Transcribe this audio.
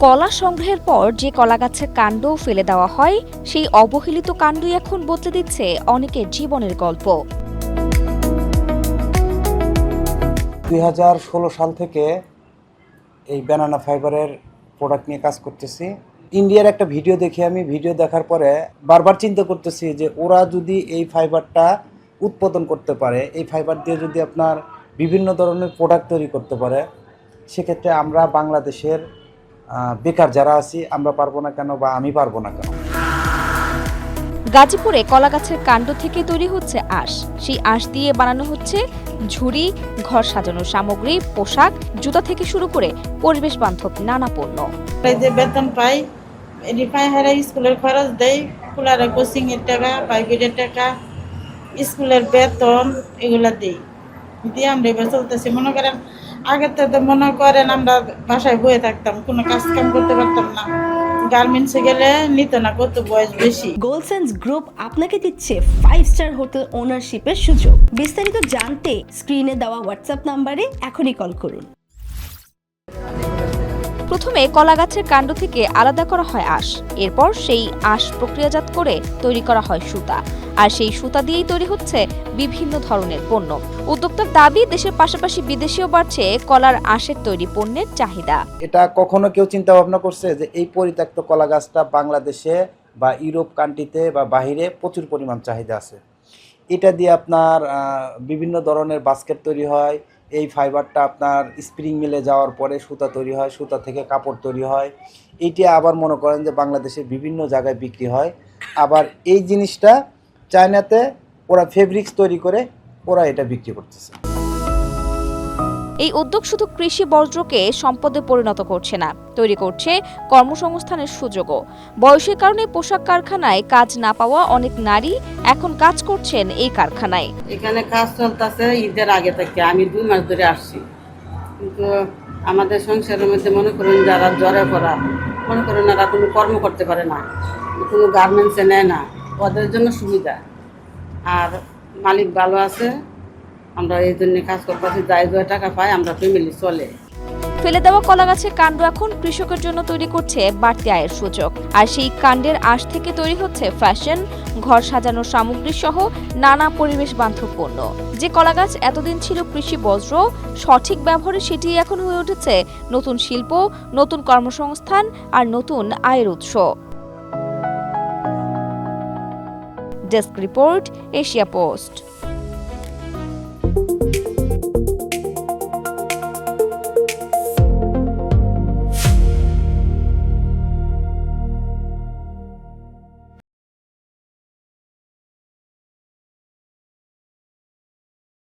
কলা সংগ্রহের পর যে কলা গাছের কাণ্ড ফেলে দেওয়া হয়, সেই অবহেলিত কাণ্ডই এখন বদলে দিচ্ছে অনেকের জীবনের গল্প। 2016 সাল থেকে এই ব্যানানা ফাইবারের প্রোডাক্ট নিয়ে কাজ করতেছি। ইন্ডিয়ার একটা ভিডিও দেখি, আমি ভিডিও দেখার পরে বারবার চিন্তা করতেছি যে ওরা যদি এই ফাইবারটা উৎপাদন করতে পারে, এই ফাইবার দিয়ে যদি আপনার বিভিন্ন ধরনের প্রোডাক্ট তৈরি করতে পারে, সেক্ষেত্রে আমরা বাংলাদেশের বেকার যারা আছি আমরা পারবো না কেন, বা আমি পারবো না কেন। গাজীপুরে কলা গাছের কাণ্ড থেকে তৈরি হচ্ছে আঁশ। সেই আঁশ দিয়ে বানানো হচ্ছে ঝুড়ি, ঘর সাজানোর সামগ্রী, পোশাক, জুতা থেকে শুরু করে পরিবেশ বান্ধব নানা পণ্য। এই যে বেতন পাই, রিফাই হারা স্কুলের খরচ দেয়, কুলারে কোচিং এর টাকা, প্রাইভেটের টাকা, স্কুলের বেতন এগুলা দিই দিয়ে আমরা এবার চলতেছি। মনে করেন আগে তো মনে করেন আমরা বাসায় বয়ে থাকতাম, কোনো কাজ কাম করতে পারতাম না। গার্মেন্টসে গেলে নিত না, কত বয়স বেশি। গোলসেন্স গ্রুপ আপনাকে দিচ্ছে 5 স্টার হোটেল ওনারশিপের সুযোগ। বিস্তারিত জানতে স্ক্রিনে দেওয়া হোয়াটসঅ্যাপ নম্বরে এখনই কল করুন। প্রথমে কলা গাছের কাণ্ড থেকে আলাদা করা হয় আঁশ। এরপর সেই আঁশ প্রক্রিয়াজাত করে তৈরি করা হয় সুতা, আর সেই সুতা দিয়েই তৈরি হচ্ছে বিভিন্ন ধরনের পণ্য। উদ্যোক্তার দাবি, দেশের পাশাপাশি বিদেশেও বাড়ছে কলার আঁশের তৈরি পণ্যের চাহিদা। এটা কখনো কেউ চিন্তা ভাবনা করছে যে এই পরিত্যক্ত কলা গাছটা বাংলাদেশে বা ইউরোপ কান্ট্রিতে বা বাহিরে প্রচুর পরিমাণ চাহিদা আছে। এটা দিয়ে আপনার বিভিন্ন ধরনের বাস্কেট তৈরি হয়। এই ফাইবারটা আপনার স্প্রিং মিলে যাওয়ার পরে সুতা তৈরি হয়, সুতা থেকে কাপড় তৈরি হয়। এইটা আবার মনে করেন যে বাংলাদেশের বিভিন্ন জায়গায় বিক্রি হয়। আবার এই জিনিসটা চায়নাতে ওরা ফেব্রিক্স তৈরি করে ওরা এটা বিক্রি করতেছে। এই উদ্যোগ শুধু কৃষি বর্জ্যকে সম্পদে পরিণত করছে না, তৈরি করছে কর্মসংস্থানের সুযোগও। বয়সের কারণে পোশাক কারখানায় কাজ না পাওয়া অনেক নারী এখন কাজ করছেন এই কারখানায়। এখানে কাজ চলতেছে ঈদের আগে থেকে, আমি 2 মাস ধরে আসছি। কিন্তু আমাদের সংসারের মধ্যে মনে করেন যারা জ্বরে পড়া, মনে করেন এরা কোনো কর্ম করতে পারে না, কোনো গার্মেন্টসে নেয় না, ওদের জন্য সুবিধা। আর মালিক ভালো আছে, আমরা এই জন্য কাজ করতেছি, যাই যাই টাকা পাই আমরা ফ্যামিলি চলে। ফেলে দেওয়া কলা গাছের কাণ্ড এখন কৃষকের জন্য তৈরি করছে বাড়তি আয়ের সুযোগ। আর সেই কাণ্ডের আঁশ থেকে তৈরি হচ্ছে ফ্যাশন, ঘর সাজানোর সামগ্রী সহ নানা পরিবেশ বান্ধব পণ্য। যে কলা গাছ এতদিন ছিল কৃষি বর্জ্য, সঠিক ব্যবহারে সেটি এখন হয়ে উঠেছে নতুন শিল্প, নতুন কর্মসংস্থান আর নতুন আয়ের উৎস। Desk report, Asia post.